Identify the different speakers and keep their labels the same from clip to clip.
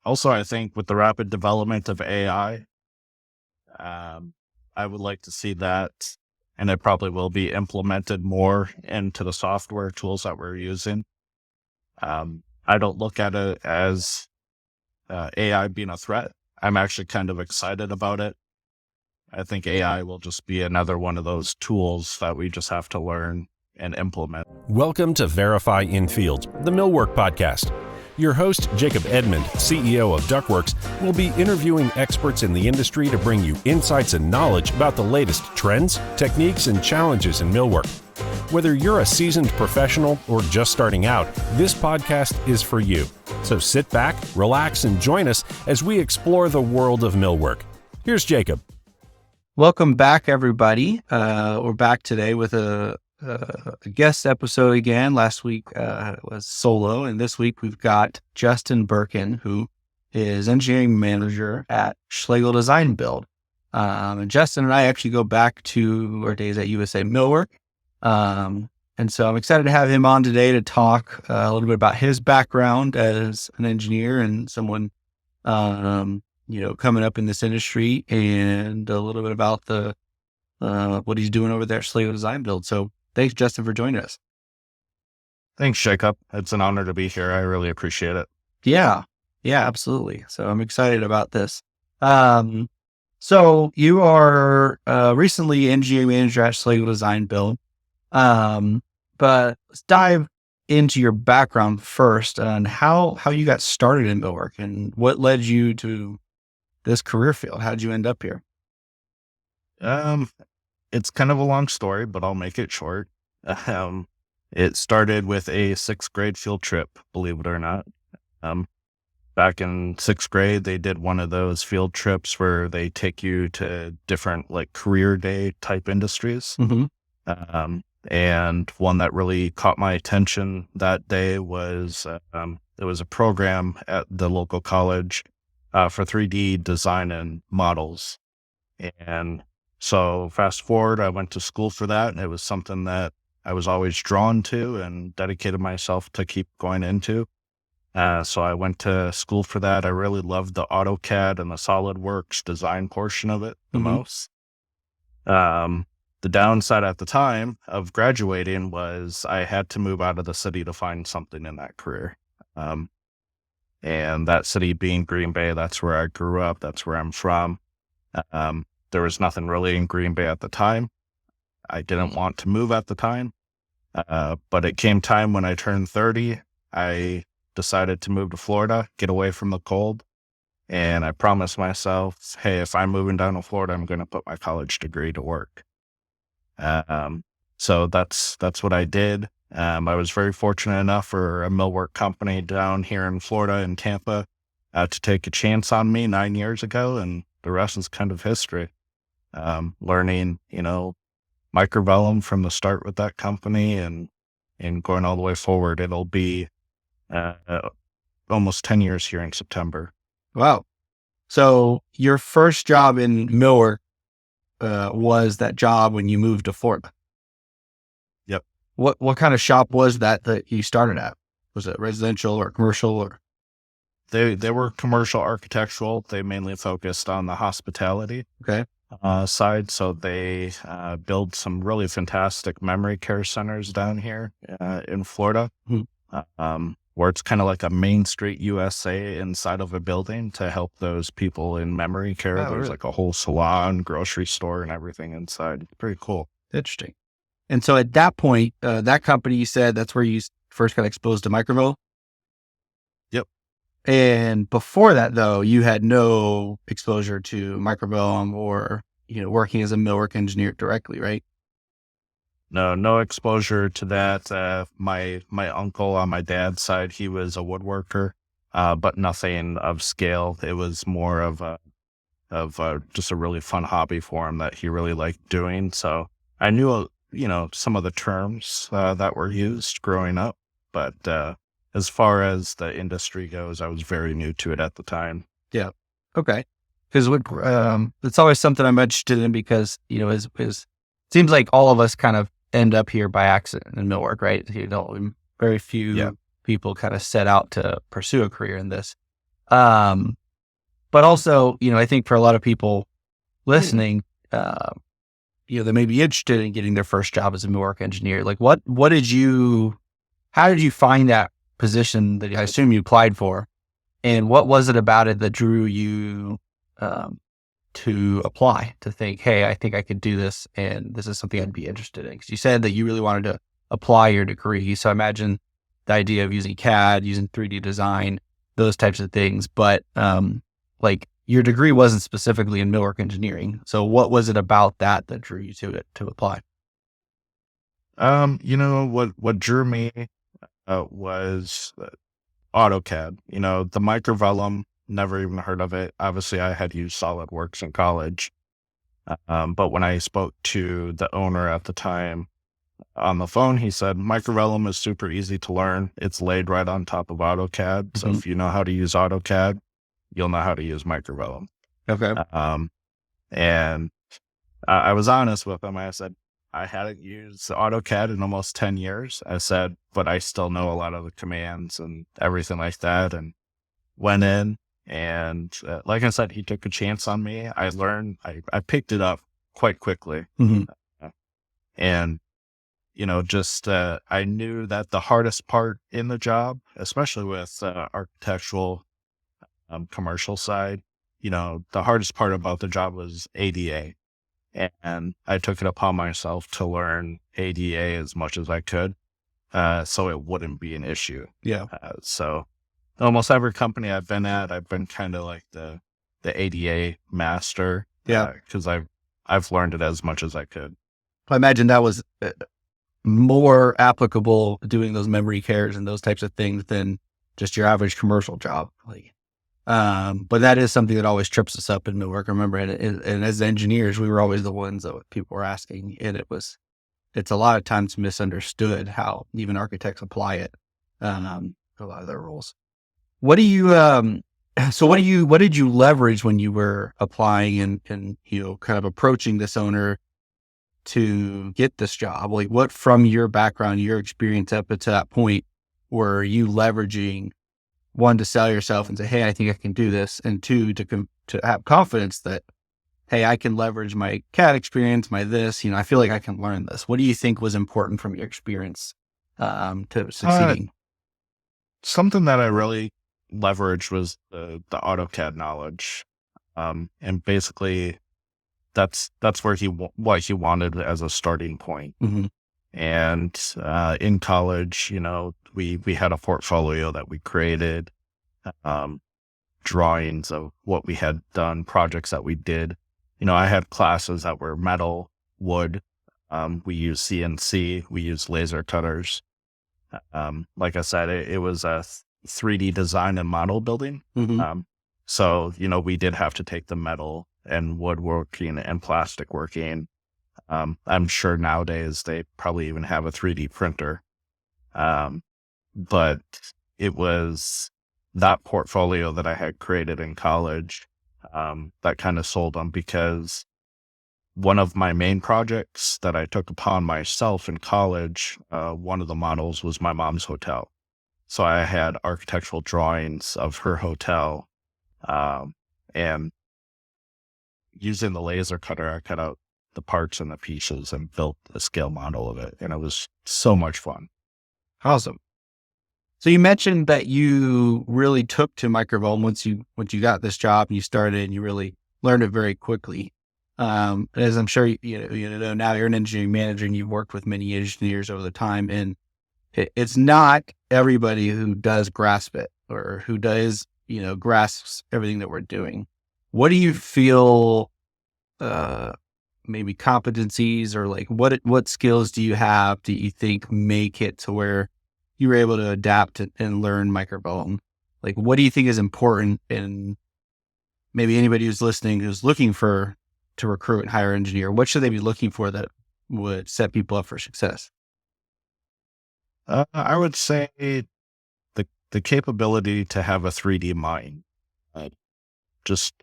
Speaker 1: Also, I think with the rapid development of AI, I would like to see that, and it probably will be implemented more into the software tools that we're using. I don't look at it as AI being a threat. I'm actually kind of excited about it. I think AI will just be another one of those tools that we just have to learn and implement.
Speaker 2: Welcome to Verify in Field, the Millwork podcast. Your host, Jacob Edmond, CEO of Ductworks, will be interviewing experts in the industry to bring you insights and knowledge about the latest trends, techniques, and challenges in millwork. Whether you're a seasoned professional or just starting out, this podcast is for you. So sit back, relax, and join us as we explore the world of millwork. Here's Jacob.
Speaker 3: Welcome back, everybody. We're back today with a guest episode again. Last week was solo, and this week we've got Justin Berken, who is engineering manager at Schlaegle Design Build. And Justin and I actually go back to our days at USA Millwork. And so I'm excited to have him on today to talk a little bit about his background as an engineer and someone, coming up in this industry, and a little bit about the what he's doing over there at Schlaegle Design Build. So thanks, Justin, for joining us.
Speaker 1: Thanks, Jacob. It's an honor to be here. I really appreciate it.
Speaker 3: Yeah, absolutely. So I'm excited about this. So you are recently engineering manager at Schlaegle Design Build. But let's dive into your background first on how you got started in millwork and what led you to this career field. How did you end up here?
Speaker 1: It's kind of a long story, but I'll make it short. It started with a sixth grade field trip, believe it or not. Back in sixth grade, they did one of those field trips where they take you to different like career day type industries.
Speaker 3: Mm-hmm.
Speaker 1: And one that really caught my attention that day was, it was a program at the local college for 3D design and models. And so fast forward, I went to school for that, and it was something that I was always drawn to and dedicated myself to keep going into. So I went to school for that. I really loved the AutoCAD and the SolidWorks design portion of it the most. The downside at the time of graduating was I had to move out of the city to find something in that career. And that city being Green Bay, that's where I grew up. That's where I'm from. There was nothing really in Green Bay at the time. I didn't want to move at the time. But it came time when I turned 30, I decided to move to Florida, get away from the cold. And I promised myself, hey, if I'm moving down to Florida, I'm going to put my college degree to work. So that's what I did. I was very fortunate enough for a millwork company down here in Florida in Tampa, to take a chance on me 9 years ago. And the rest is kind of history. Learning, microvellum from the start with that company and going all the way forward. It'll be, almost 10 years here in September.
Speaker 3: Wow. So your first job in millwork was that job when you moved to Florida?
Speaker 1: Yep.
Speaker 3: What kind of shop was that you started at? Was it residential or commercial or?
Speaker 1: They were commercial architectural. They mainly focused on the hospitality side. So they build some really fantastic memory care centers down here in Florida, where it's kind of like a Main Street USA inside of a building to help those people in memory care. There's
Speaker 3: really?
Speaker 1: like a whole salon, grocery store, and everything inside. It's pretty cool.
Speaker 3: Interesting. And so at that point, that company, you said that's where you first got exposed to microvellum?
Speaker 1: Yep.
Speaker 3: And before that, though, you had no exposure to microvellum or, working as a millwork engineer directly, right?
Speaker 1: No exposure to that. My uncle on my dad's side, he was a woodworker, but nothing of scale. It was more of just a really fun hobby for him that he really liked doing. So I knew, some of the terms that were used growing up, but as far as the industry goes, I was very new to it at the time.
Speaker 3: Yeah. Okay. Because it's always something I'm interested in because, it seems like all of us kind of end up here by accident in millwork, right? Very few people kind of set out to pursue a career in this. But also, I think for a lot of people listening, they may be interested in getting their first job as a millwork engineer. Like how did you find that position that I assume you applied for? And what was it about it that drew you to apply, to think, hey, I think I could do this and this is something I'd be interested in? Because you said that you really wanted to apply your degree. So I imagine the idea of using CAD, using 3D design, those types of things. But like your degree wasn't specifically in millwork engineering. So what was it about that drew you to it to apply?
Speaker 1: What drew me was AutoCAD. The Microvellum, never even heard of it. Obviously, I had used SolidWorks in college. But when I spoke to the owner at the time on the phone, he said, Microvellum is super easy to learn. It's laid right on top of AutoCAD. So if you know how to use AutoCAD, you'll know how to use Microvellum.
Speaker 3: Okay.
Speaker 1: And I was honest with him. I said, I hadn't used AutoCAD in almost 10 years. I said, but I still know a lot of the commands and everything like that. And went in and like I said, he took a chance on me. I learned, I picked it up quite quickly. And, I knew that the hardest part in the job, especially with architectural commercial side, the hardest part about the job was ADA. And I took it upon myself to learn ADA as much as I could, so it wouldn't be an issue.
Speaker 3: Yeah.
Speaker 1: So almost every company I've been at, I've been kind of like the ADA master.
Speaker 3: Yeah.
Speaker 1: Because I've learned it as much as I could.
Speaker 3: I imagine that was more applicable doing those memory cares and those types of things than just your average commercial job. But that is something that always trips us up in millwork. I remember, and as engineers, we were always the ones that people were asking, and it's a lot of times misunderstood how even architects apply it to a lot of their roles. What did you leverage when you were applying and kind of approaching this owner to get this job? Like, what from your background, your experience up to that point, were you leveraging? One, to sell yourself and say, hey, I think I can do this. And two, to have confidence that, hey, I can leverage my CAD experience, my this, I feel like I can learn this. What do you think was important from your experience to succeeding?
Speaker 1: Something that I really leveraged was the AutoCAD knowledge. And basically that's where what he wanted as a starting point. And in college, we had a portfolio that we created, drawings of what we had done, projects that we did. I had classes that were metal, wood. We used CNC, we used laser cutters. Like I said, it was a 3D design and model building. So, we did have to take the metal and woodworking and plastic working. I'm sure nowadays they probably even have a 3D printer. But it was that portfolio that I had created in college that kind of sold them, because one of my main projects that I took upon myself in college, one of the models was my mom's hotel. So I had architectural drawings of her hotel, and using the laser cutter, I cut out the parts and the pieces and built a scale model of it. And it was so much fun.
Speaker 3: Awesome. So you mentioned that you really took to Microvellum once you got this job and you started and you really learned it very quickly. As I'm sure now you're an engineering manager and you've worked with many engineers over the time, and it's not everybody who does grasp it or who does, grasps everything that we're doing. What do you feel, maybe competencies or like what skills do you have, do you think make it to where you were able to adapt and learn Microvellum? Like, what do you think is important in maybe anybody who's listening, who's looking to recruit and hire an engineer? What should they be looking for that would set people up for success?
Speaker 1: I would say the capability to have a 3D mind, just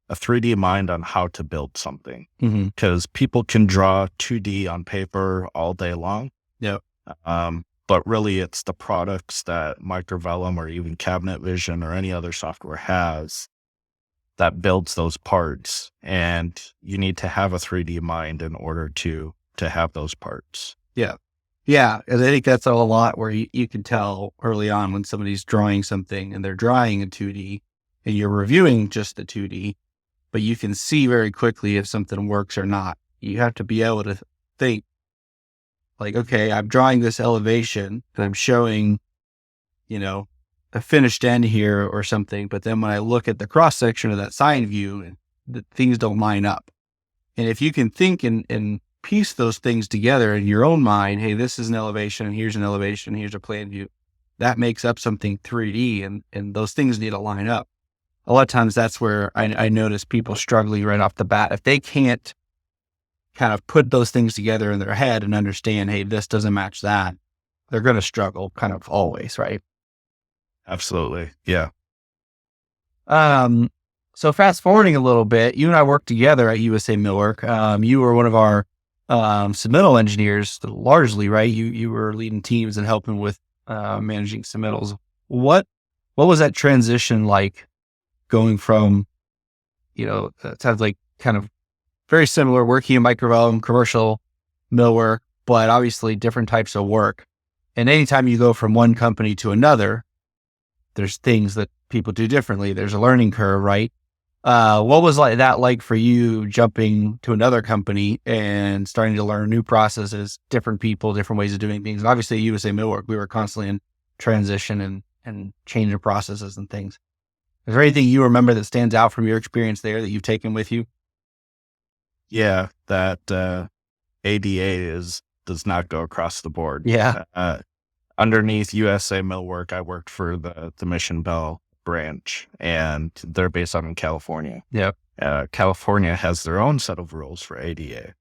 Speaker 1: a 3D mind on how to build something, because people can draw 2D on paper all day long.
Speaker 3: Yeah.
Speaker 1: but really it's the products that Microvellum or even Cabinet Vision or any other software has that builds those parts. And you need to have a 3D mind in order to have those parts.
Speaker 3: Yeah. Yeah. And I think that's a lot where you can tell early on when somebody's drawing something and they're drawing in 2D and you're reviewing just the 2D, but you can see very quickly if something works or not. You have to be able to think like, okay, I'm drawing this elevation and I'm showing, a finished end here or something. But then when I look at the cross section of that side view, the things don't line up. And if you can think and piece those things together in your own mind, hey, this is an elevation, and here's an elevation, here's a plan view, that makes up something 3D, and those things need to line up. A lot of times that's where I notice people struggling right off the bat. If they can't kind of put those things together in their head and understand, hey, this doesn't match that, they're going to struggle kind of always, right?
Speaker 1: Absolutely. Yeah.
Speaker 3: So fast forwarding a little bit, you and I worked together at USA Millwork. You were one of our submittal engineers largely, right? You were leading teams and helping with managing submittals. What was that transition like going from, it sounds like kind of very similar, working in Microvellum, commercial millwork, but obviously different types of work. And anytime you go from one company to another, there's things that people do differently. There's a learning curve, right? What was that like for you jumping to another company and starting to learn new processes, different people, different ways of doing things? And obviously, USA Millwork, we were constantly in transition and changing processes and things. Is there anything you remember that stands out from your experience there that you've taken with you?
Speaker 1: Yeah, that ADA does not go across the board.
Speaker 3: Yeah.
Speaker 1: Underneath USA Millwork, I worked for the Mission Bell branch, and they're based out in California.
Speaker 3: Yeah.
Speaker 1: California has their own set of rules for ADA.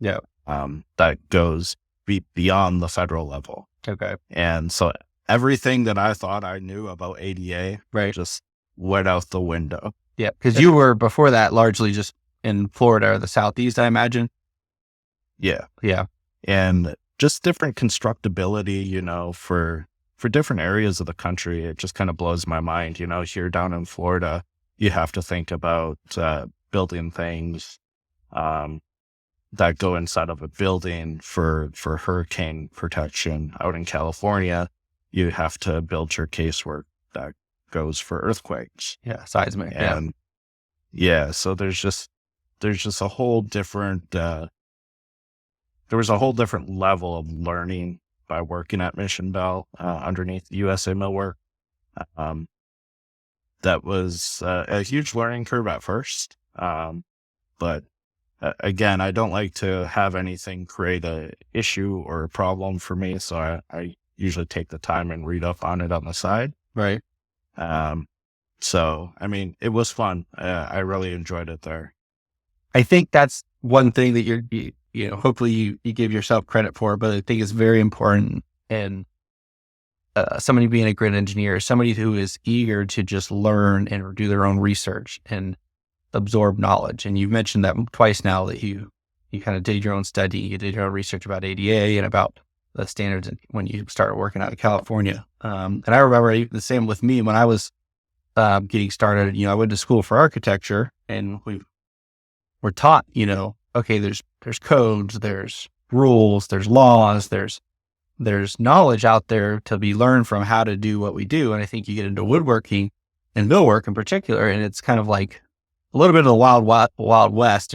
Speaker 3: Yeah.
Speaker 1: That goes beyond the federal level.
Speaker 3: Okay.
Speaker 1: And so everything that I thought I knew about ADA just went out the window.
Speaker 3: Yeah. Because you were before that largely just in Florida or the Southeast, I imagine.
Speaker 1: Yeah.
Speaker 3: Yeah.
Speaker 1: And just different constructability, for different areas of the country. It just kind of blows my mind. Here down in Florida, you have to think about building things that go inside of a building for hurricane protection. Out in California, you have to build your casework that goes for earthquakes.
Speaker 3: Yeah, seismic.
Speaker 1: And so there's just a whole different there was a whole different level of learning by working at Mission Bell underneath USA Millwork. That was a huge learning curve at first. But again, I don't like to have anything create a issue or a problem for me. So I usually take the time and read up on it on the side.
Speaker 3: Right.
Speaker 1: So, I mean, it was fun. I really enjoyed it there.
Speaker 3: I think that's one thing that hopefully you give yourself credit for, but I think it's very important. And somebody being a great engineer, somebody who is eager to just learn and do their own research and absorb knowledge. And you've mentioned that twice now that you kind of did your own study, you did your own research about ADA and about the standards when you started working out of California. And I remember the same with me when I was getting started. I went to school for architecture, and we were taught, okay, there's codes, there's rules, there's laws, there's knowledge out there to be learned from how to do what we do. And I think you get into woodworking and millwork in particular, and it's kind of like a little bit of the wild west.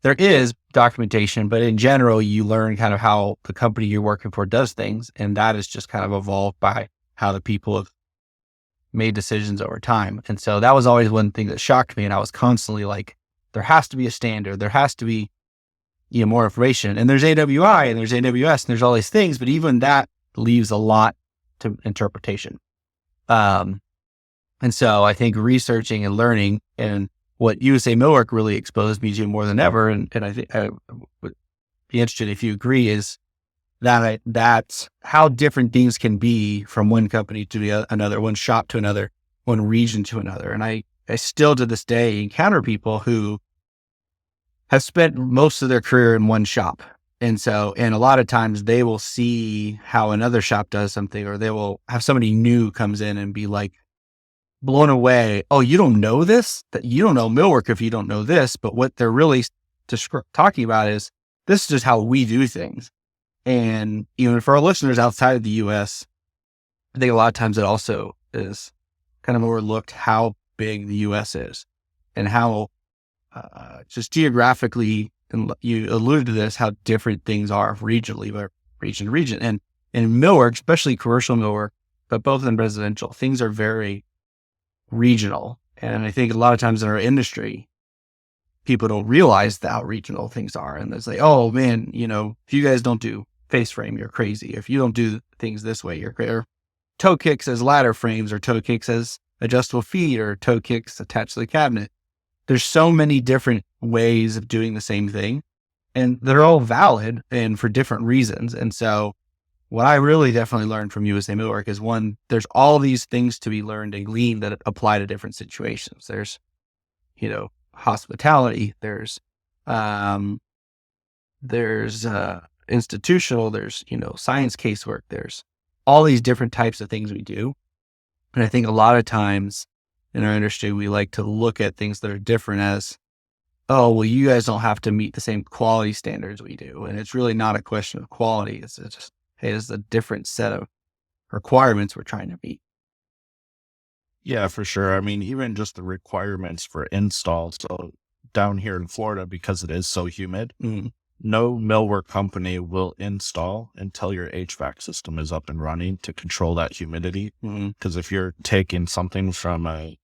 Speaker 3: There is documentation, but in general, you learn kind of how the company you're working for does things. And that is just kind of evolved by how the people have made decisions over time. And so that was always one thing that shocked me. And I was constantly like, there has to be a standard. There has to be, more information. And there's AWI and there's AWS and there's all these things, but even that leaves a lot to interpretation. And so I think researching and learning, and what USA Millwork really exposed me to more than ever, and I think I would be interested if you agree, is that that's how different things can be from one company to another, one shop to another, one region to another. And I still to this day encounter people who have spent most of their career in one shop, And a lot of times they will see how another shop does something, or they will have somebody new comes in and be like blown away. Oh, you don't know this? That you don't know millwork if you don't know this. But what they're really talking about is this is just how we do things. And even for our listeners outside of the US, I think a lot of times it also is kind of overlooked how big the US is and how just geographically, and you alluded to this, how different things are regionally, but region to region. And in millwork, especially commercial millwork, but both in residential, things are very regional. And I think a lot of times in our industry, people don't realize how regional things are. And it's like, oh man, if you guys don't do face frame, you're crazy. If you don't do things this way, you're crazy. Or toe kicks as ladder frames, or toe kicks as adjustable feet, or toe kicks attached to the cabinet. There's so many different ways of doing the same thing, and they're all valid and for different reasons. And so what I really definitely learned from USA Millwork is, one, there's all these things to be learned and gleaned that apply to different situations. There's, hospitality, there's institutional, there's, science casework, there's all these different types of things we do. And I think a lot of times in our industry, we like to look at things that are different as, oh, well, you guys don't have to meet the same quality standards we do. And it's really not a question of quality. It's just, hey, it's a different set of requirements we're trying to meet.
Speaker 1: Yeah, for sure. I mean, even just the requirements for installs. So down here in Florida, because it is so humid, no millwork company will install until your HVAC system is up and running to control that humidity. Because if you're taking something from a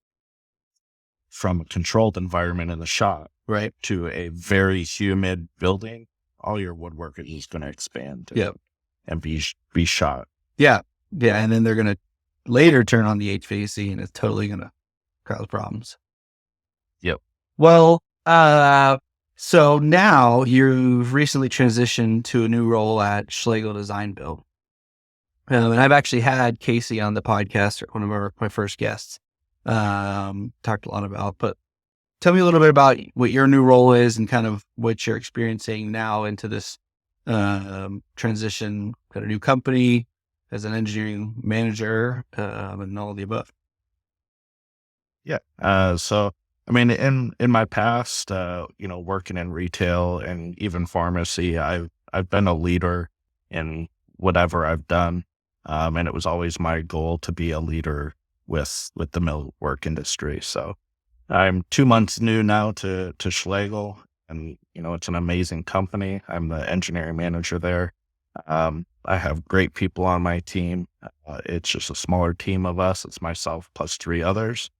Speaker 1: controlled environment in the shop,
Speaker 3: right,
Speaker 1: to a very humid building, all your woodwork is just going to expand and be shot.
Speaker 3: Yeah. And then they're going to later turn on the HVAC, and it's totally going to cause problems.
Speaker 1: Yep.
Speaker 3: Well, so now you've recently transitioned to a new role at Schlaegle Design Build. And I've actually had Casey on the podcast, one of my first guests, talked a lot about, but tell me a little bit about what your new role is and kind of what you're experiencing now into this transition, got a new company as an engineering manager, and all of the above.
Speaker 1: Yeah. So, I mean, in my past, working in retail and even pharmacy, I've been a leader in whatever I've done. And it was always my goal to be a leader with the millwork industry. So I'm 2 months new now to Schlaegle, and, it's an amazing company. I'm the engineering manager there. I have great people on my team. It's just a smaller team of us. It's myself plus 3 others.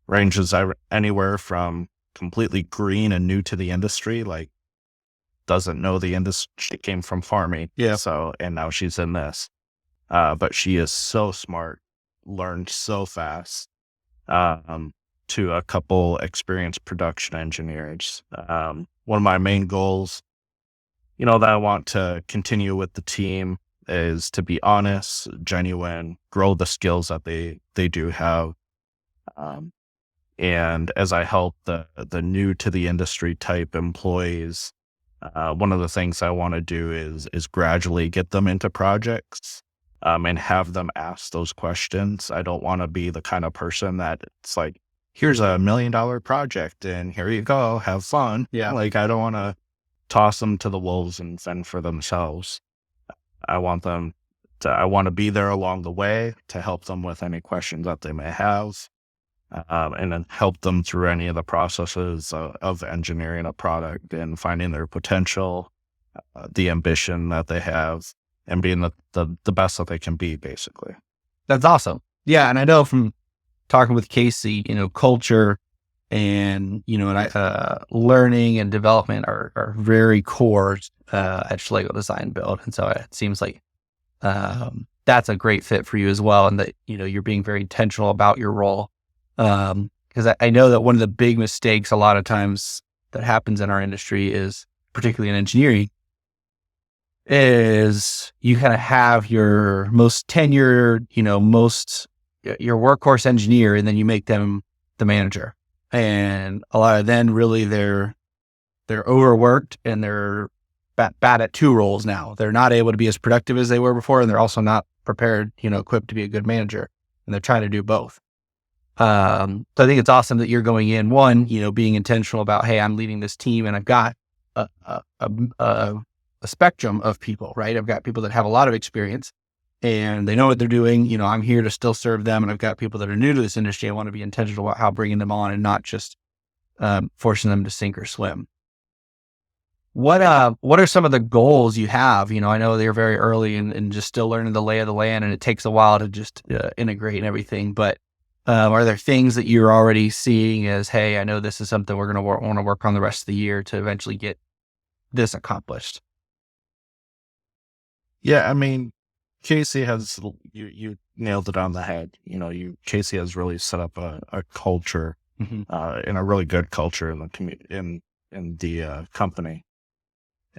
Speaker 1: Ranges anywhere from completely green and new to the industry, like doesn't know the industry. She came from farming.
Speaker 3: Yeah.
Speaker 1: So, and now she's in this. But she is so smart, learned so fast, to a couple experienced production engineers. One of my main goals, that I want to continue with the team is to be honest, genuine, grow the skills that they do have. And as I help the new to the industry type employees, one of the things I want to do is gradually get them into projects, and have them ask those questions. I don't want to be the kind of person that it's like, here's $1 million project and here you go, have fun.
Speaker 3: Yeah.
Speaker 1: Like, I don't want to toss them to the wolves and fend for themselves. I want to be there along the way to help them with any questions that they may have, and then help them through any of the processes of engineering a product and finding their potential, the ambition that they have, and being the best that they can be, basically.
Speaker 3: That's awesome. Yeah. And I know from talking with Casey, culture and, learning and development are very core at Schlaegle Design Build. And so it seems like that's a great fit for you as well. And that, you're being very intentional about your role. Because I know that one of the big mistakes a lot of times that happens in our industry is, particularly in engineering, is you kind of have your most tenured, your workhorse engineer, and then you make them the manager. And a lot of then really they're overworked and they're bad at two roles now. They're not able to be as productive as they were before, and they're also not prepared, equipped to be a good manager. And they're trying to do both. So I think it's awesome that you're going in, one, being intentional about, hey, I'm leading this team and I've got a spectrum of people, right? I've got people that have a lot of experience and they know what they're doing. I'm here to still serve them. And I've got people that are new to this industry. I want to be intentional about how bringing them on and not just forcing them to sink or swim. What are some of the goals you have? I know they're very early and just still learning the lay of the land, and it takes a while to just integrate and everything. But are there things that you're already seeing as, hey, I know this is something we're going to want to work on the rest of the year to eventually get this accomplished?
Speaker 1: Yeah, I mean, Casey has you nailed it on the head. Casey has really set up a culture,
Speaker 3: Mm-hmm.
Speaker 1: and a really good culture in the in the company.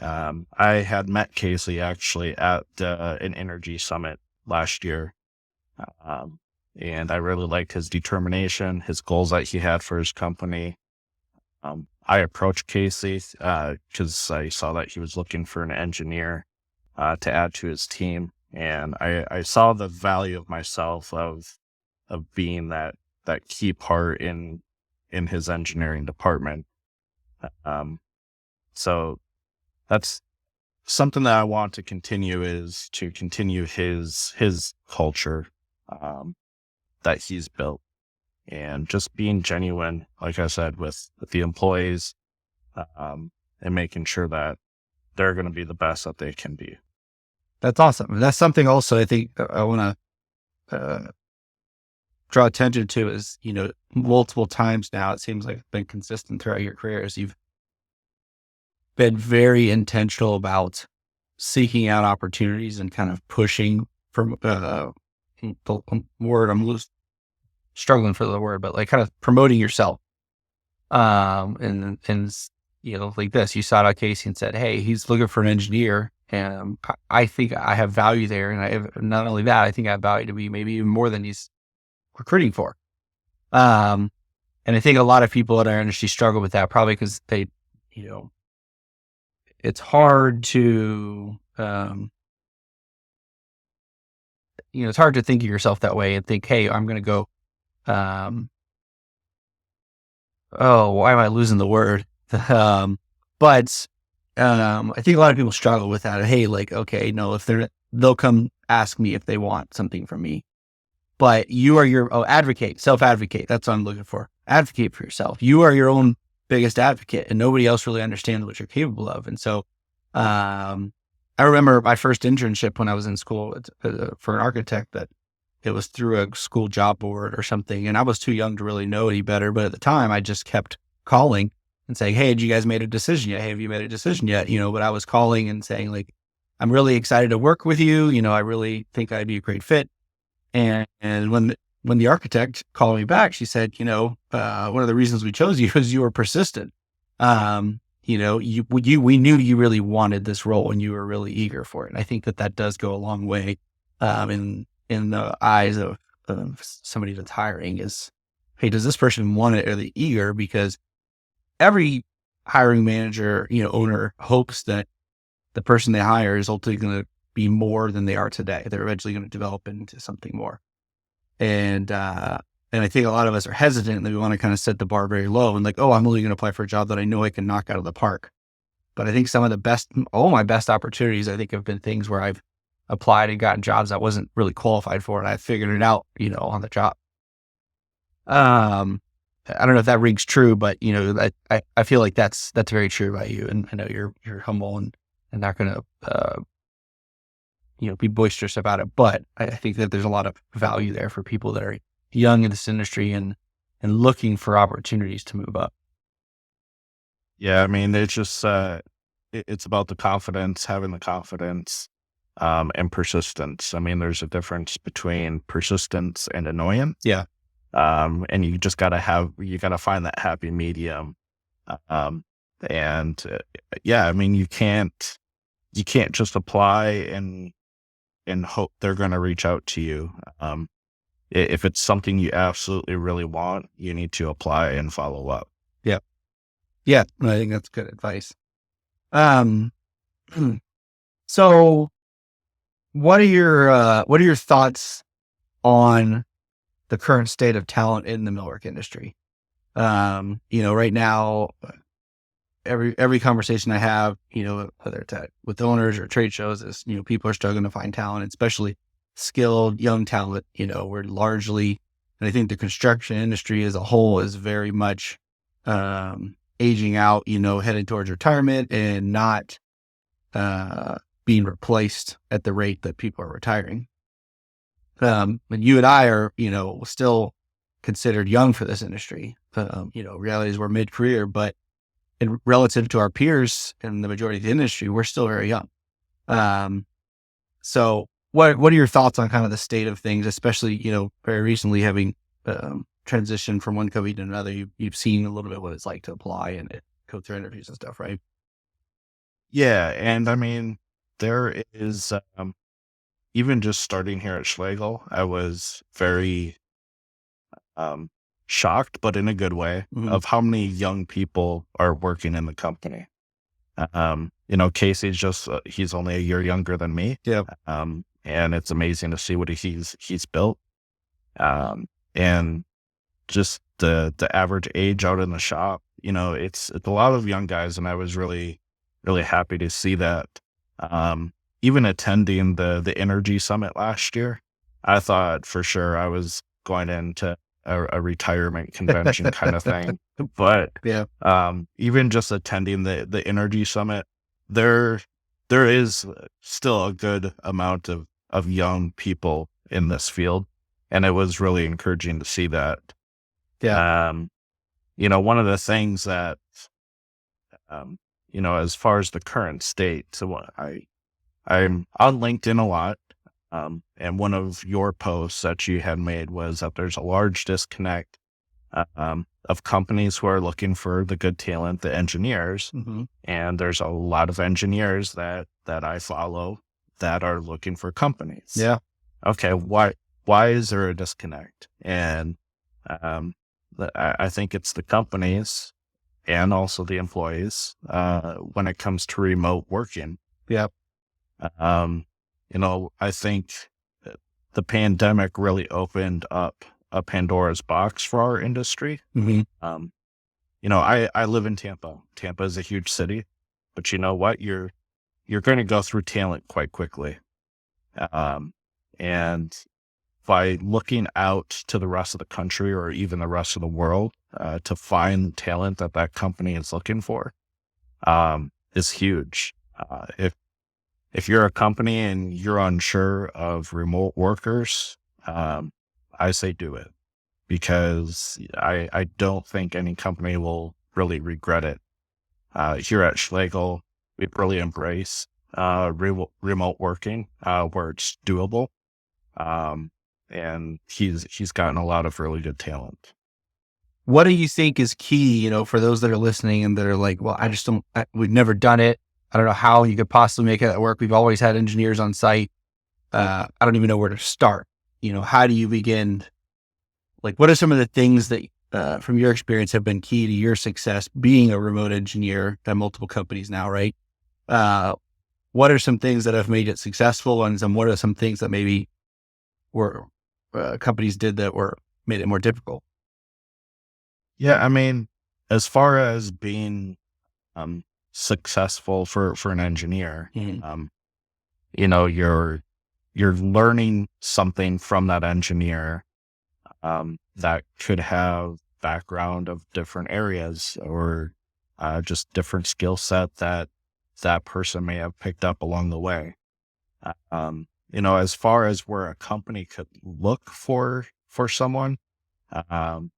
Speaker 1: I had met Casey actually at an energy summit last year. And I really liked his determination, his goals that he had for his company. I approached Casey because I saw that he was looking for an engineer to add to his team. And I saw the value of myself of being that key part in his engineering department. So that's something that I want to continue, is to continue his culture that he's built, and just being genuine, like I said, with the employees, and making sure that they're going to be the best that they can be.
Speaker 3: That's awesome. That's something also I think I want to draw attention to is, multiple times now, it seems like it's been consistent throughout your career, is you've been very intentional about seeking out opportunities and kind of pushing from the word, I'm struggling for the word, but like kind of promoting yourself. And like this, you sought out Casey and said, hey, he's looking for an engineer. And I think I have value there. And I have, not only that, I think I have value to be maybe even more than he's recruiting for. And I think a lot of people in our industry struggle with that, probably because they, it's hard to, it's hard to think of yourself that way and think, hey, I'm going to go, why am I losing the word? But I think a lot of people struggle with that. Hey, like, okay, no, if they'll come ask me if they want something from me, but you are your advocate, self-advocate. That's what I'm looking for. Advocate for yourself. You are your own biggest advocate, and nobody else really understands what you're capable of. And so, I remember my first internship when I was in school for an architect, that it was through a school job board or something. And I was too young to really know any better. But at the time, I just kept calling and saying, hey, have you guys made a decision yet? Hey, have you made a decision yet? But I was calling and saying, like, I'm really excited to work with you. I really think I'd be a great fit. And when the architect called me back, she said, one of the reasons we chose you is you were persistent. We knew you really wanted this role and you were really eager for it. And I think that does go a long way in the eyes of somebody that's hiring is, hey, does this person want it? Are they eager? Because every hiring manager, owner hopes that the person they hire is ultimately going to be more than they are today. They're eventually going to develop into something more. And I think a lot of us are hesitant, that we want to kind of set the bar very low and like, oh, I'm only going to apply for a job that I know I can knock out of the park. But I think some of all my best opportunities, I think, have been things where I've applied and gotten jobs I wasn't really qualified for, and I figured it out, on the job. I don't know if that rings true, but I feel like that's very true about you. And I know you're humble and not going to be boisterous about it. But I think that there's a lot of value there for people that are young in this industry and looking for opportunities to move up.
Speaker 1: Yeah, I mean, it's just it's about the confidence, having the confidence, and persistence. I mean, there's a difference between persistence and annoyance.
Speaker 3: Yeah.
Speaker 1: And you just gotta find that happy medium. Yeah, I mean, you can't just apply and hope they're going to reach out to you. If it's something you absolutely really want, you need to apply and follow up.
Speaker 3: Yeah. Yeah. I think that's good advice. So what are your thoughts on the current state of talent in the millwork industry? Right now, every conversation I have, whether it's with owners or trade shows, is, people are struggling to find talent, especially skilled young talent. We're largely, and I think the construction industry as a whole is very much aging out, heading towards retirement and not being replaced at the rate that people are retiring. And you and I are, still considered young for this industry. Reality is we're mid-career, but relative to our peers in the majority of the industry, we're still very young. So what are your thoughts on kind of the state of things, especially, very recently having transitioned from one company to another? You've seen a little bit what it's like to apply and go through interviews and stuff, right?
Speaker 1: Yeah, and I mean, there is even just starting here at Schlaegle, I was very um, shocked, but in a good way,
Speaker 3: Mhm.
Speaker 1: of how many young people are working in the company. Casey's just he's only a year younger than me,
Speaker 3: Yeah.
Speaker 1: and it's amazing to see what he's built. And just the average age out in the shop, it's a lot of young guys, and I was really really happy to see that. Even attending the Energy Summit last year, I thought for sure I was going into a retirement convention kind of thing. But
Speaker 3: Yeah.
Speaker 1: even just attending the Energy Summit, there there is still a good amount of young people in this field, and it was really encouraging to see that.
Speaker 3: Yeah.
Speaker 1: Um, one of the things that um, as far as the current state, so I'm on LinkedIn a lot. And one of your posts that you had made was that there's a large disconnect of companies who are looking for the good talent, the engineers,
Speaker 3: Hmm.
Speaker 1: and there's a lot of engineers that I follow that are looking for companies.
Speaker 3: Yeah.
Speaker 1: Okay, why is there a disconnect? And um, I think it's the companies and also the employees when it comes to remote working.
Speaker 3: Yeah.
Speaker 1: I think that the pandemic really opened up a Pandora's box for our industry.
Speaker 3: Hmm.
Speaker 1: Um, I live in Tampa. Tampa is a huge city, but you know what? You're going to go through talent quite quickly. Um, and by looking out to the rest of the country or even the rest of the world to find talent that company is looking for, is huge. If you're a company and you're unsure of remote workers, I say do it, because I don't think any company will really regret it. Here at Schlegel, we really embrace remote working where it's doable. And he's gotten a lot of really good talent.
Speaker 3: What do you think is key, for those that are listening and that are like, well, we've never done it. I don't know how you could possibly make it work. We've always had engineers on site. I don't even know where to start. How do you begin? Like, what are some of the things that, from your experience, have been key to your success being a remote engineer at multiple companies now, right? What are some things that have made it successful, and what are some things that maybe were companies did that made it more difficult?
Speaker 1: Yeah, I mean, as far as being um, successful for an engineer,
Speaker 3: Mhm.
Speaker 1: you're learning something from that engineer that could have background of different areas or just different skill set that person may have picked up along the way. As far as where a company could look for someone, um,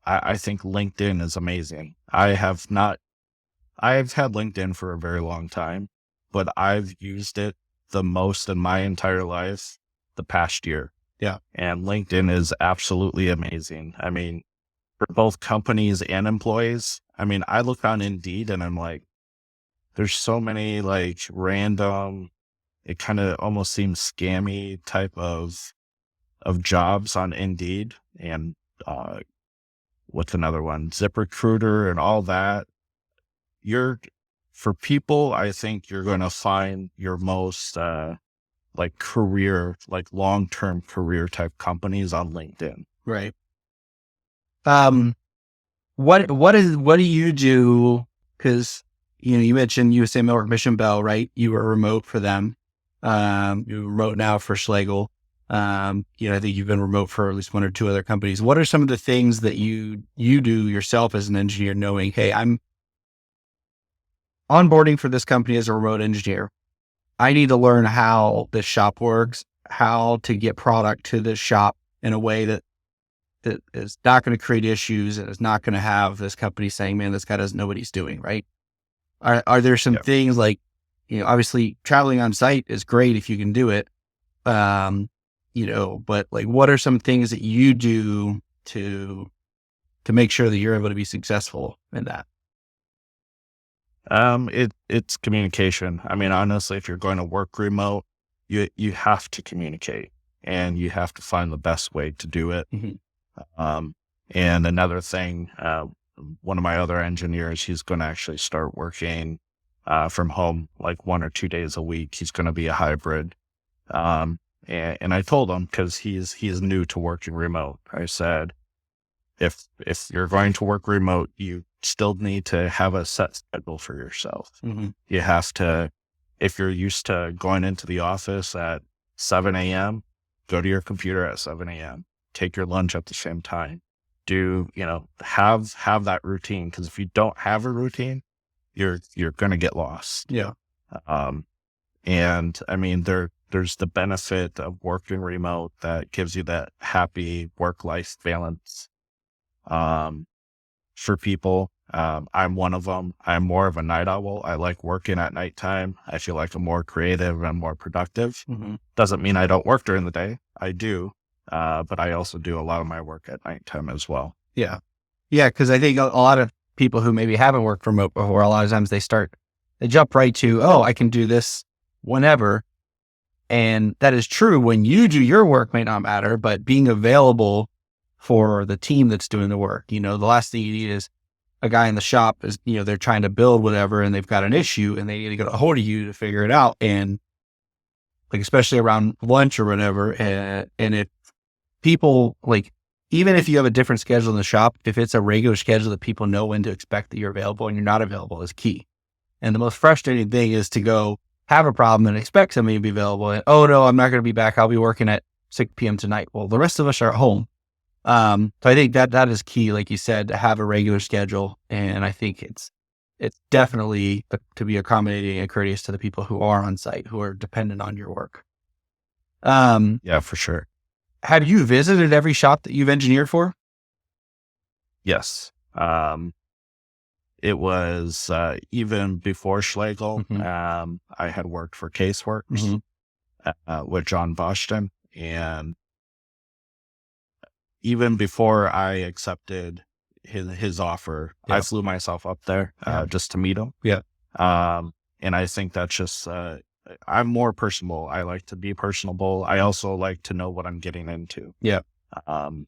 Speaker 1: I think LinkedIn is amazing. I've had LinkedIn for a very long time, but I've used it the most in my entire life the past year.
Speaker 3: Yeah.
Speaker 1: And LinkedIn is absolutely amazing. I mean, for both companies and employees, I mean, I look on Indeed and I'm like, there's so many like random, it kind of almost seems scammy type of jobs on Indeed, and what's another one? ZipRecruiter and all that. You're for people, I think you're going to find your most like career, like long-term career type companies on LinkedIn.
Speaker 3: Right. What do you do? Because you mentioned USA Millwork Mission Bell, right? You were remote for them. You're remote now for Schlaegle. I think you've been remote for at least one or two other companies. What are some of the things that you do yourself as an engineer, knowing, hey, I'm onboarding for this company as a remote engineer. I need to learn how this shop works, how to get product to this shop in a way that is not going to create issues and is not going to have this company saying, man, this guy doesn't know what he's doing, right? Are there some things like, obviously traveling on site is great if you can do it. But like, what are some things that you do to make sure that you're able to be successful in that?
Speaker 1: It's communication. I mean, honestly, if you're going to work remote, you have to communicate and you have to find the best way to do it.
Speaker 3: Mm-hmm.
Speaker 1: And another thing, one of my other engineers, he's going to actually start working from home like 1 or 2 days a week. He's going to be a hybrid. And I told him, because he's new to working remote, I said, if you're going to work remote, you still need to have a set schedule for yourself.
Speaker 3: Mm-hmm.
Speaker 1: You have to, if you're used to going into the office at 7 a.m., go to your computer at 7 a.m., take your lunch at the same time. Have that routine. Because if you don't have a routine, you're going to get lost.
Speaker 3: Yeah.
Speaker 1: And I mean, there's the benefit of working remote that gives you that happy work-life balance. For people, I'm one of them. I'm more of a night owl. I like working at nighttime. I feel like I'm more creative and more productive.
Speaker 3: Mm-hmm.
Speaker 1: Doesn't mean I don't work during the day. I do. But I also do a lot of my work at nighttime as well.
Speaker 3: Yeah. Yeah. Cause I think a lot of people who maybe haven't worked remote before, a lot of times they jump right to, oh, I can do this whenever. And that is true. When you do your work may not matter, but being available for the team that's doing the work, the last thing you need is a guy in the shop is, they're trying to build whatever and they've got an issue and they need to get a hold of you to figure it out. And like, especially around lunch or whatever. And if people like, even if you have a different schedule in the shop, if it's a regular schedule that people know when to expect that you're available and you're not available is key. And the most frustrating thing is to go have a problem and expect somebody to be available. And, oh no, I'm not going to be back. I'll be working at 6 p.m. tonight. Well, the rest of us are at home. So I think that is key, like you said, to have a regular schedule. And I think it's definitely to be accommodating and courteous to the people who are on site, who are dependent on your work.
Speaker 1: Yeah, for sure.
Speaker 3: Have you visited every shop that you've engineered for?
Speaker 1: Yes. It was, even before Schlaegle,
Speaker 3: Mm-hmm.
Speaker 1: I had worked for Caseworks,
Speaker 3: Mm-hmm.
Speaker 1: with John Boston. And even before I accepted his offer, I flew myself up there, just to meet him.
Speaker 3: Yeah.
Speaker 1: And I think that's just, I'm more personable. I like to be personable. I also like to know what I'm getting into.
Speaker 3: Yeah.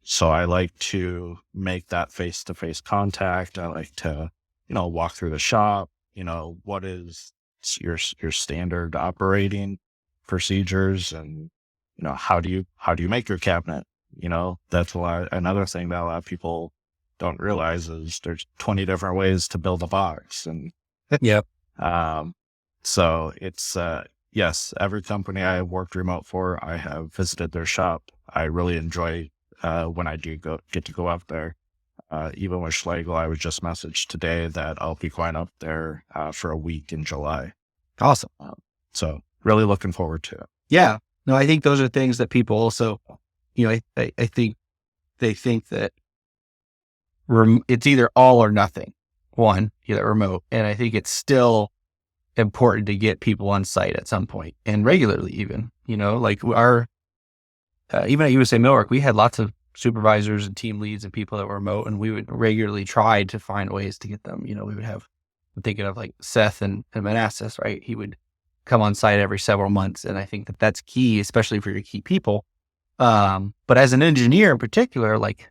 Speaker 1: So I like to make that face-to-face contact. I like to, walk through the shop, what is your standard operating procedures and, how do you make your cabinet? That's another thing that a lot of people don't realize is there's 20 different ways to build a box. And,
Speaker 3: Yep.
Speaker 1: So it's, yes, every company I have worked remote for, I have visited their shop. I really enjoy, when I do get to go up there. Even with Schlaegle, I was just messaged today that I'll be going up there, for a week in July.
Speaker 3: Awesome.
Speaker 1: So really looking forward to it.
Speaker 3: Yeah. No, I think those are things that people also, I think they think that it's either all or nothing. One, remote. And I think it's still important to get people on site at some point and regularly even, like even at USA Millwork, we had lots of supervisors and team leads and people that were remote, and we would regularly try to find ways to get them. We would have, I'm thinking of like Seth and Manassas, right? He would come on site every several months. And I think that that's key, especially for your key people. But as an engineer in particular, like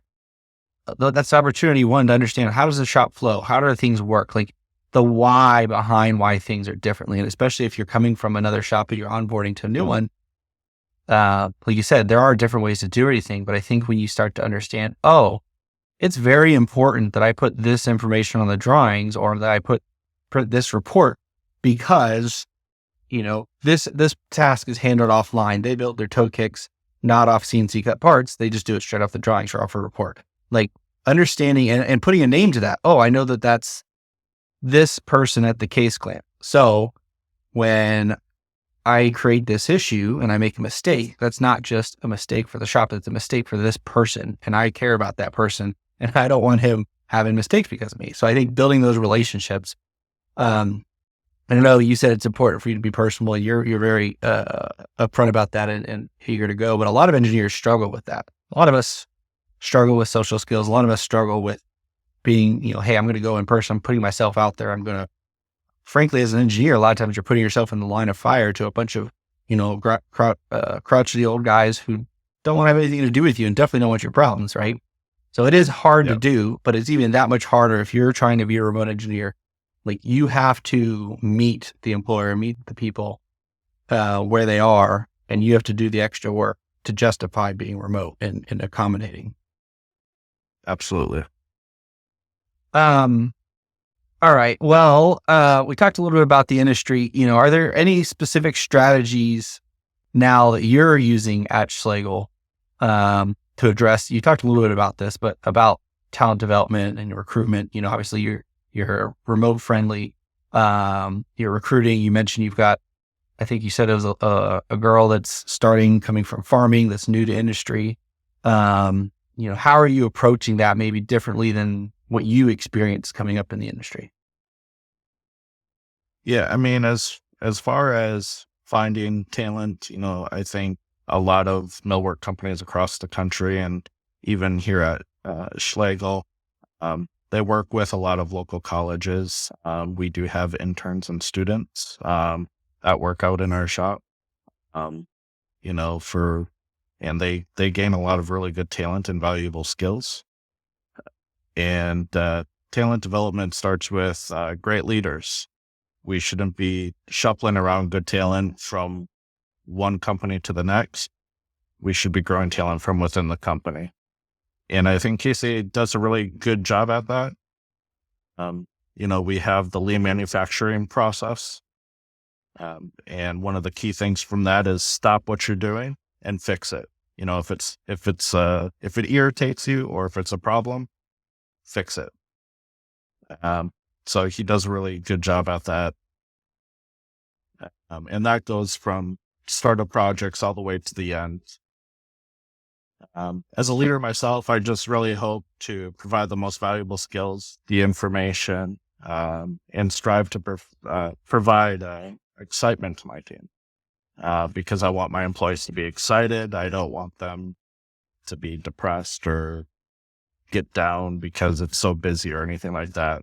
Speaker 3: that's the opportunity, one, to understand how does the shop flow? How do things work? Like the why behind why things are differently. And especially if you're coming from another shop and you're onboarding to a new one, like you said, there are different ways to do anything. But I think when you start to understand, oh, it's very important that I put this information on the drawings or that I put this report because, this task is handled offline. They built their toe kicks, not off CNC cut parts. They just do it straight off the drawings or off a report. Like understanding and putting a name to that. Oh, I know that that's this person at the case clamp. So when I create this issue and I make a mistake, that's not just a mistake for the shop. It's a mistake for this person. And I care about that person and I don't want him having mistakes because of me. So I think building those relationships, I know you said it's important for you to be personable. You're very upfront about that and eager to go, but a lot of engineers struggle with that. A lot of us struggle with social skills. A lot of us struggle with being, hey, I'm going to go in person. I'm putting myself out there. I'm going to, frankly, as an engineer, a lot of times you're putting yourself in the line of fire to a bunch of, crotchety old guys who don't want to have anything to do with you and definitely don't want your problems, right? So it is hard to do, but it's even that much harder if you're trying to be a remote engineer. Like you have to meet the employer, meet the people where they are, and you have to do the extra work to justify being remote and accommodating.
Speaker 1: Absolutely.
Speaker 3: All right. Well, we talked a little bit about the industry. Are there any specific strategies now that you're using at Schlaegle to address? You talked a little bit about this, but about talent development and recruitment. Obviously you're remote friendly. You're recruiting. You mentioned you've got, I think you said it was a girl that's coming from farming, that's new to industry. How are you approaching that maybe differently than what you experienced coming up in the industry?
Speaker 1: Yeah, I mean, as far as finding talent, I think a lot of millwork companies across the country and even here at Schlaegle, they work with a lot of local colleges. We do have interns and students that work out in our shop, and they gain a lot of really good talent and valuable skills. And talent development starts with great leaders. We shouldn't be shuffling around good talent from one company to the next. We should be growing talent from within the company. And I think Casey does a really good job at that. We have the lean manufacturing process. And one of the key things from that is stop what you're doing and fix it. If it irritates you or if it's a problem, fix it. So he does a really good job at that. And that goes from startup projects all the way to the end. As a leader myself, I just really hope to provide the most valuable skills, the information, and strive to provide excitement to my team. Because I want my employees to be excited. I don't want them to be depressed or get down because it's so busy or anything like that.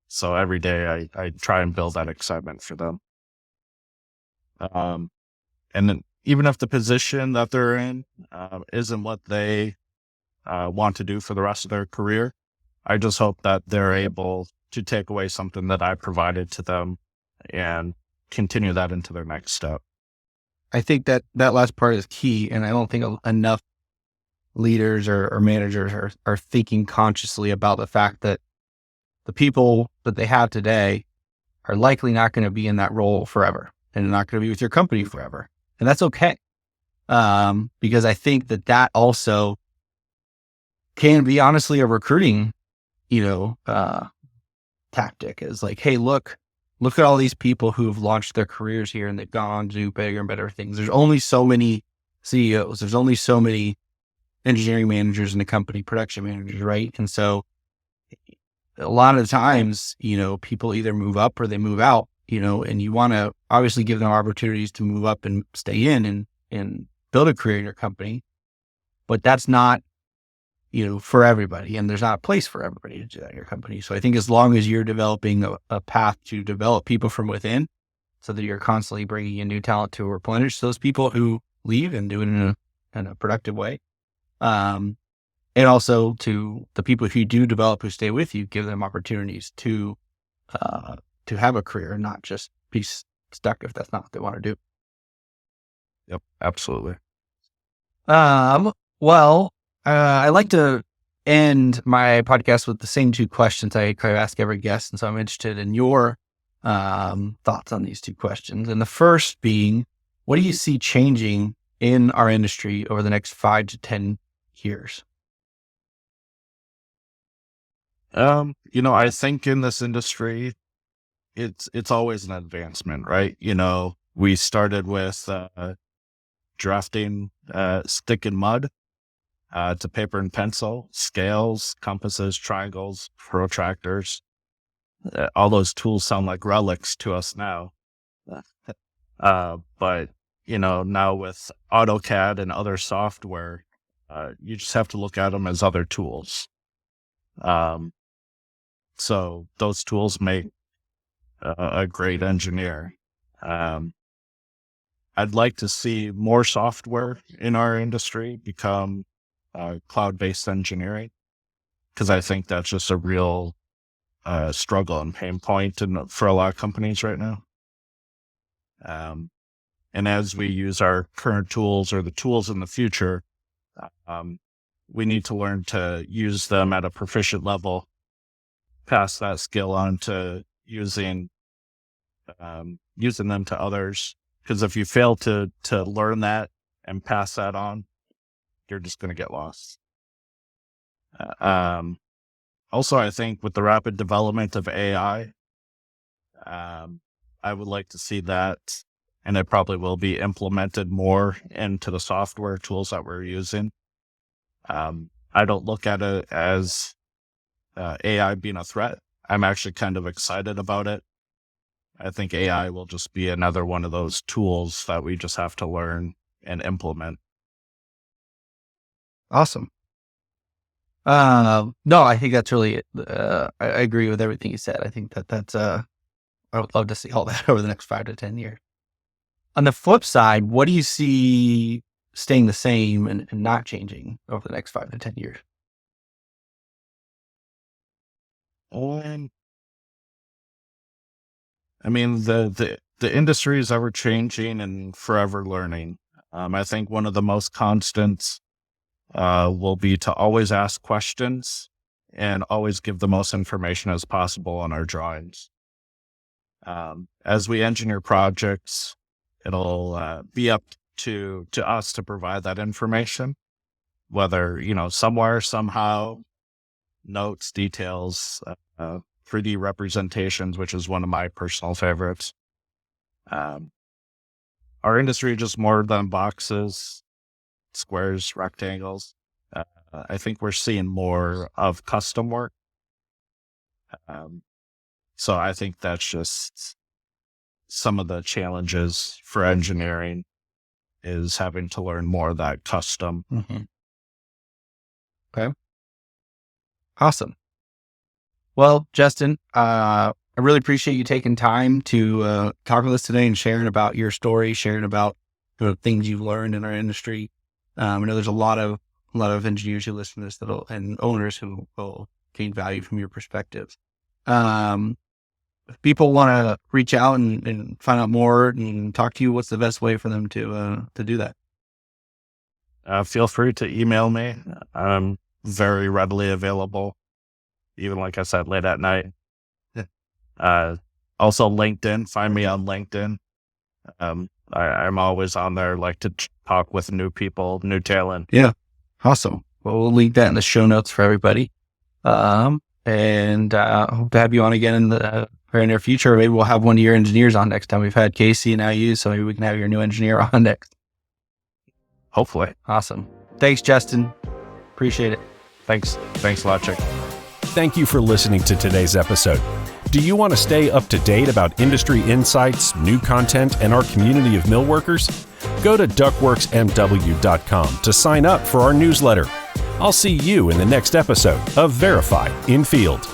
Speaker 1: So every day I try and build that excitement for them. And then even if the position that they're in isn't what they want to do for the rest of their career, I just hope that they're able to take away something that I provided to them and continue that into their next step.
Speaker 3: I think that last part is key. And I don't think enough leaders or managers are thinking consciously about the fact that the people that they have today are likely not going to be in that role forever and not going to be with your company forever. And that's okay. Because I think that also can be honestly a recruiting, tactic is like, hey, look at all these people who have launched their careers here and they've gone on to do bigger and better things. There's only so many CEOs. There's only so many engineering managers in the company, production managers, right? And so a lot of the times, people either move up or they move out, and you want to obviously give them opportunities to move up and stay in and build a career in your company. But that's not, for everybody. And there's not a place for everybody to do that in your company. So I think as long as you're developing a path to develop people from within so that you're constantly bringing in new talent to replenish those people who leave and do it in a productive way. And also to the people who do develop, who stay with you, give them opportunities to to have a career and not just be stuck if that's not what they want to do.
Speaker 1: Yep, absolutely.
Speaker 3: Well, I like to end my podcast with the same two questions I ask every guest. And so I'm interested in your thoughts on these two questions. And the first being, what do you see changing in our industry over the next 5 to 10 years?
Speaker 1: I think in this industry, it's always an advancement, right? We started with drafting stick and mud to paper and pencil, scales, compasses, triangles, protractors. All those tools sound like relics to us now. But now with AutoCAD and other software, you just have to look at them as other tools. So those tools make a great engineer. I'd like to see more software in our industry become cloud-based engineering, because I think that's just a real struggle and pain point for a lot of companies right now. And as we use our current tools or the tools in the future, we need to learn to use them at a proficient level, pass that skill on to using them to others. Because if you fail to learn that and pass that on, you're just going to get lost. Also, I think with the rapid development of AI, I would like to see that, and it probably will be implemented more into the software tools that we're using. I don't look at it as AI being a threat. I'm actually kind of excited about it. I think AI will just be another one of those tools that we just have to learn and implement.
Speaker 3: Awesome. No, I think that's really, I agree with everything you said. I think that's, I would love to see all that over the next 5 to 10 years. On the flip side, what do you see staying the same and not changing over the next 5 to 10 years?
Speaker 1: I mean, the industry is ever changing and forever learning. I think one of the most constants will be to always ask questions and always give the most information as possible on our drawings. As we engineer projects, it'll be up to us to provide that information, whether, somewhere, somehow, notes, details, 3D representations, which is one of my personal favorites. Our industry is just more than boxes, squares, rectangles. I think we're seeing more of custom work. So I think that's just some of the challenges for engineering, is having to learn more of that custom.
Speaker 3: Mm-hmm. Okay. Awesome. Well, Justin, I really appreciate you taking time to talk with us today and sharing about your story, sharing about things you've learned in our industry. I know there's a lot of engineers who listen to this and owners who will gain value from your perspectives. If people want to reach out and find out more and talk to you, what's the best way for them to do that?
Speaker 1: Feel free to email me. I'm very readily available, even like I said, late at night. Also LinkedIn, find me on LinkedIn. I'm always on there, like to talk with new people, new talent.
Speaker 3: Yeah. Awesome. Well, we'll link that in the show notes for everybody. And I hope to have you on again in the very near future. Maybe we'll have one of your engineers on next time. We've had Casey and now you, so maybe we can have your new engineer on next.
Speaker 1: Hopefully.
Speaker 3: Awesome. Thanks, Justin. Appreciate it.
Speaker 1: Thanks a lot, Chick.
Speaker 2: Thank you for listening to today's episode. Do you want to stay up to date about industry insights, new content, and our community of millworkers? Go to ductworksmw.com to sign up for our newsletter. I'll see you in the next episode of Verify in Field.